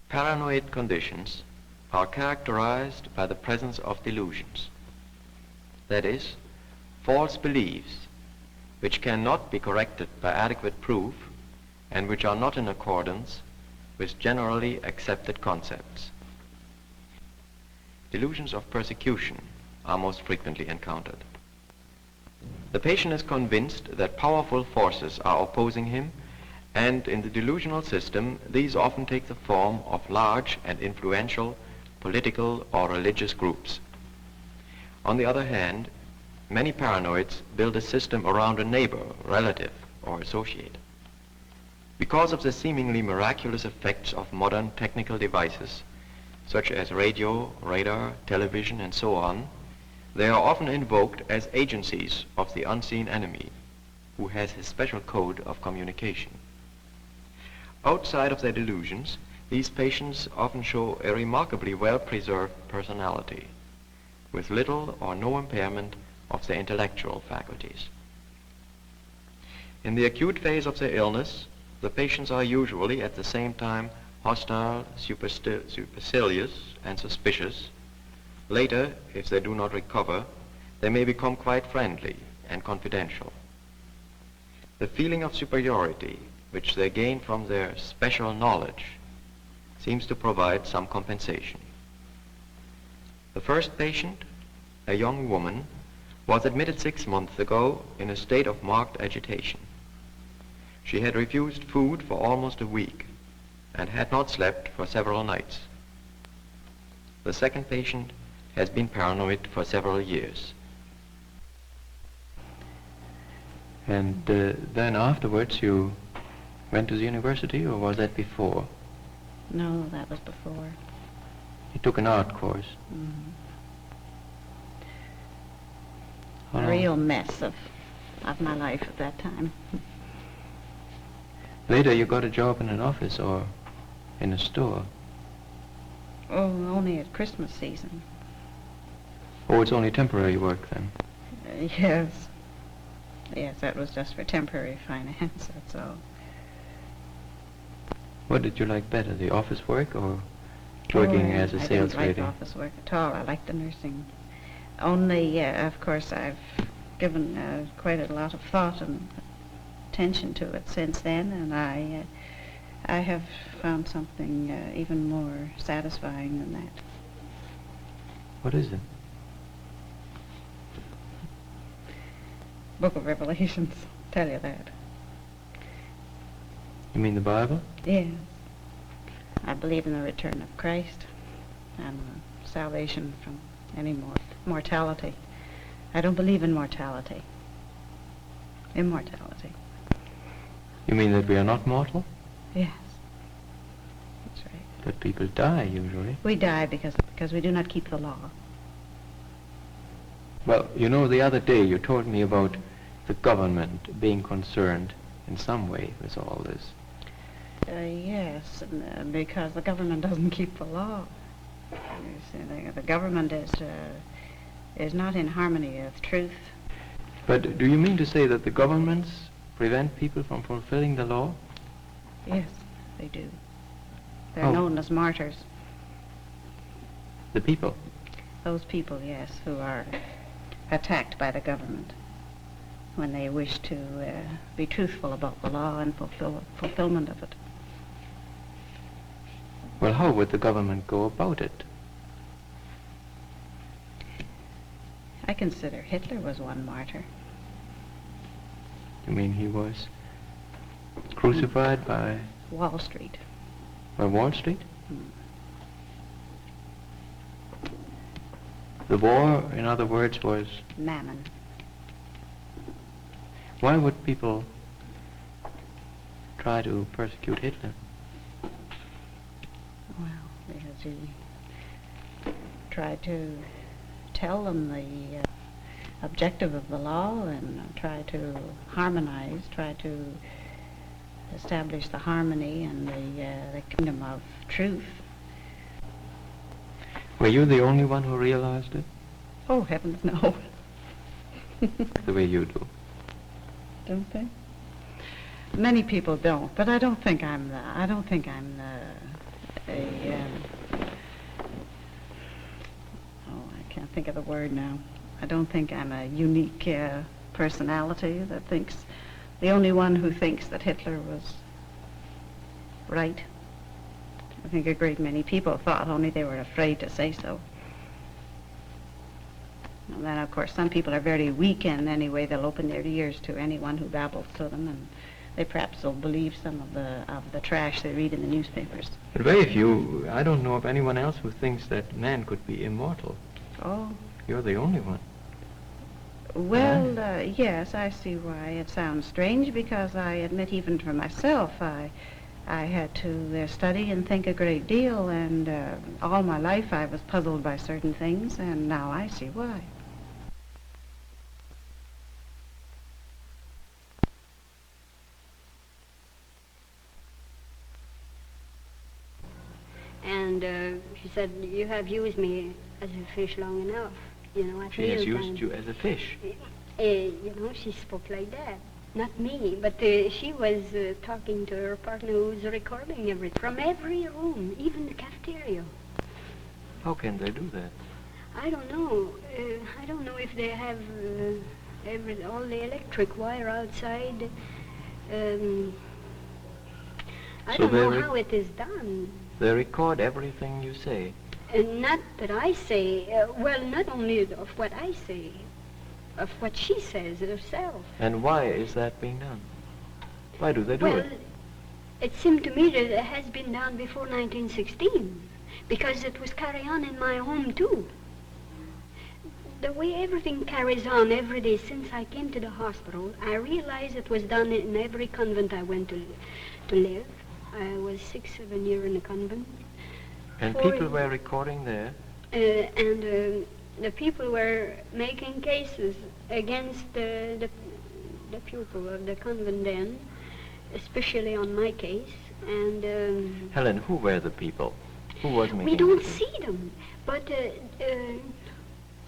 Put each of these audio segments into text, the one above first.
Paranoid conditions are characterized by the presence of delusions. That is, false beliefs which cannot be corrected by adequate proof and which are not in accordance with generally accepted concepts. Delusions of persecution are most frequently encountered. The patient is convinced that powerful forces are opposing him, and in the delusional system, these often take the form of large and influential political or religious groups. On the other hand, many paranoids build a system around a neighbor, relative, or associate. Because of the seemingly miraculous effects of modern technical devices, such as radio, radar, television, and so on, they are often invoked as agencies of the unseen enemy, who has his special code of communication. Outside of their delusions, these patients often show a remarkably well-preserved personality, with little or no impairment of their intellectual faculties. In the acute phase of their illness, the patients are usually at the same time hostile, supercilious, and suspicious. Later, if they do not recover, they may become quite friendly and confidential. The feeling of superiority, which they gain from their special knowledge, seems to provide some compensation. The first patient, a young woman, was admitted 6 months ago in a state of marked agitation. She had refused food for almost a week and had not slept for several nights. The second patient has been paranoid for several years. And then afterwards you went to the university, or was that before? No, that was before. You took an art course. Mm-hmm. How A long? real mess of my life at that time. Later you got a job in an office or in a store. Oh, only at Christmas season. Oh, it's only temporary work then. Yes. Yes, that was just for temporary finance, that's all. What did you like better, the office work or working as a sales I didn't lady? like office work at all. I liked the nursing. Only, of course, I've given quite a lot of thought and attention to it since then, and I have found something even more satisfying than that. What is it? Book of Revelations, tell you that. You mean the Bible? Yes. I believe in the return of Christ and salvation from any mortality. I don't believe in mortality. Immortality. You mean that we are not mortal? Yes. That's right. But people die usually. We die because we do not keep the law. Well, you know, the other day you told me about the government being concerned in some way with all this. Yes, because the government doesn't keep the law. You see, the government is not in harmony with truth. But do you mean to say that the governments prevent people from fulfilling the law? Yes, they do. They're Oh. known as martyrs. The people? Those people, yes, who are attacked by the government when they wish to be truthful about the law and fulfillment of it. Well, how would the government go about it? I consider Hitler was one martyr. You mean he was crucified by Wall Street. Wall Street? Hmm. The war, in other words, was... Mammon. Why would people try to persecute Hitler? Well, because he tried to tell them the objective of the law and try to harmonize, try to establish the harmony and the kingdom of truth. Were you the only one who realized it? Oh, heavens, no. The way you do. Don't they? Many people don't, but I don't think I'm think of the word now. I don't think I'm a unique personality that thinks, the only one who thinks that Hitler was right. I think a great many people thought, only they were afraid to say so. And then, of course, some people are very weak, and anyway, they'll open their ears to anyone who babbles to them, and they perhaps will believe some of the trash they read in the newspapers. But very few, I don't know of anyone else who thinks that man could be immortal. Oh. You're the only one. Well, yes, I see why it sounds strange, because I admit even for myself, I had to study and think a great deal, and all my life I was puzzled by certain things, and now I see why. And she said, you have used me as a fish long enough. You know, at She has mealtime. used you as a fish. You know, she spoke like that. Not me, but she was talking to her partner who was recording everything from every room, even the cafeteria. How can they do that? I don't know. I don't know if they have all the electric wire outside. I So don't know they how it is done. They record everything you say. Not that I say, well, not only of what I say, of what she says herself. And why is that being done? Why do they do Well, it? it seemed to me that it has been done before 1916, because it was carried on in my home too. The way everything carries on every day since I came to the hospital, I realized it was done in every convent I went to live. I was 6-7 years in the convent. And For- people were recording there. And the people were making cases against the pupil of the convent then, especially on my case. And Helen, who were the people? Who was making we don't the case? see them. But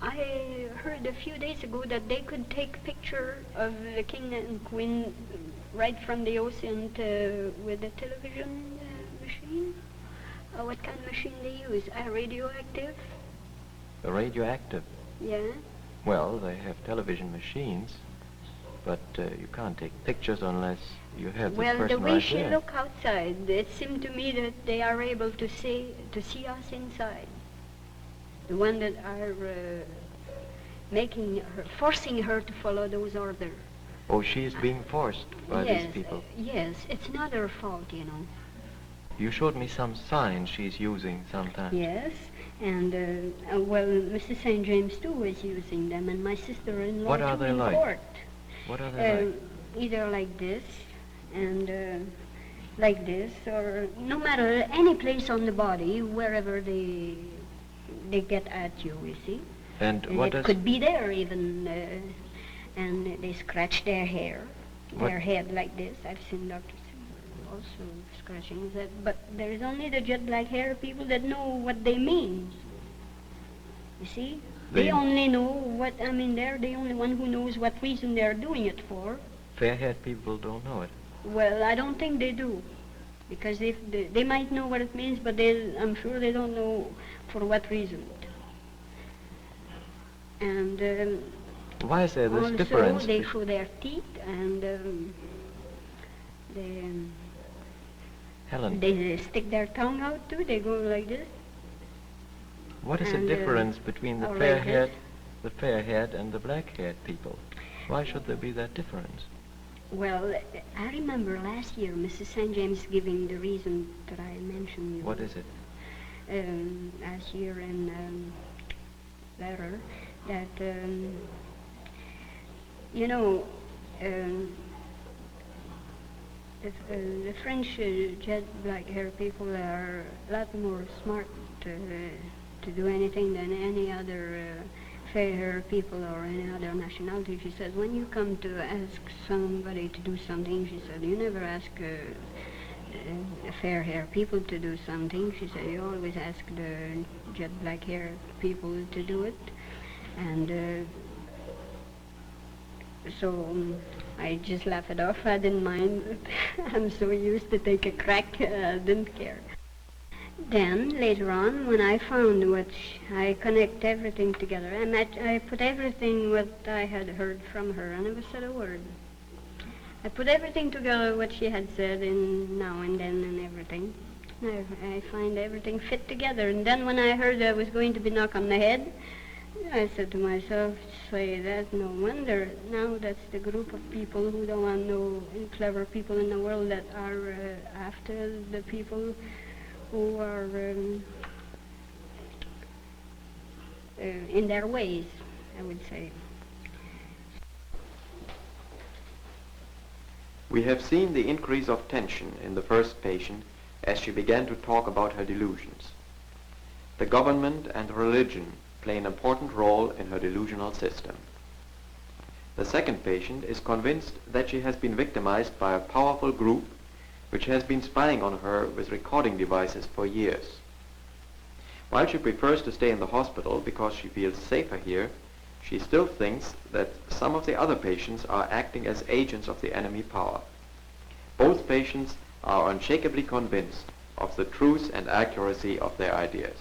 I heard a few days ago that they could take picture of the king and queen right from the ocean with a television machine. What kind of machine they use? Radioactive? Radioactive. Yeah. Well, they have television machines, but you can't take pictures unless you have this Well, person the way right she there. looked outside, it seemed to me that they are able to see us inside. The one that are forcing her to follow those orders. Oh, she's being forced by Yes, these people. yes, it's not her fault, you know. You showed me some signs she's using sometimes. Yes, and well, Mrs. St. James too was using them, and my sister-in-law What are too they in like? court. What are they like? Either like this, and like this, or no matter any place on the body, wherever they get at you, you see. And And what it does... could be there even, and they scratch their hair, What- their head like this. I've seen doctors also scratching that, but there's only the jet black hair people that know what they mean. You see? They They- only know what, I mean, they're the only one who knows what reason they're doing it for. Fair-haired people don't know it. Well, I don't think they do. Because if they might know what it means, but I'm sure they don't know for what reason. And Why is there this also difference? they show their teeth, and Helen, they stick their tongue out too. They go like this. what is the and, difference between the or like fair-haired and the black-haired people? Why should there be that difference? Well, I remember last year Mrs. St. James giving the reason that I mentioned. You What know, is it? last year in letter that you know the French jet black hair people are a lot more smart to do anything than any other fair hair people or any other nationality. She said, when you come to ask somebody to do something, she said, you never ask fair hair people to do something. She said, you always ask the jet black hair people to do it. And so I just laughed it off. I didn't mind. I'm so used to take a crack, I didn't care. Then, later on, when I found I connect everything together. I put everything what I had heard from her. I never said a word. I put everything together what she had said in now and then and everything. I find everything fit together. And then when I heard I was going to be knocked on the head, I said to myself, say that, no wonder. Now that's the group of people who don't want no clever people in the world that are after the people who are in their ways, I would say. We have seen the increase of tension in the first patient as she began to talk about her delusions. The government and religion play an important role in her delusional system. The second patient is convinced that she has been victimized by a powerful group which has been spying on her with recording devices for years. While she prefers to stay in the hospital because she feels safer here, she still thinks that some of the other patients are acting as agents of the enemy power. Both patients are unshakably convinced of the truth and accuracy of their ideas.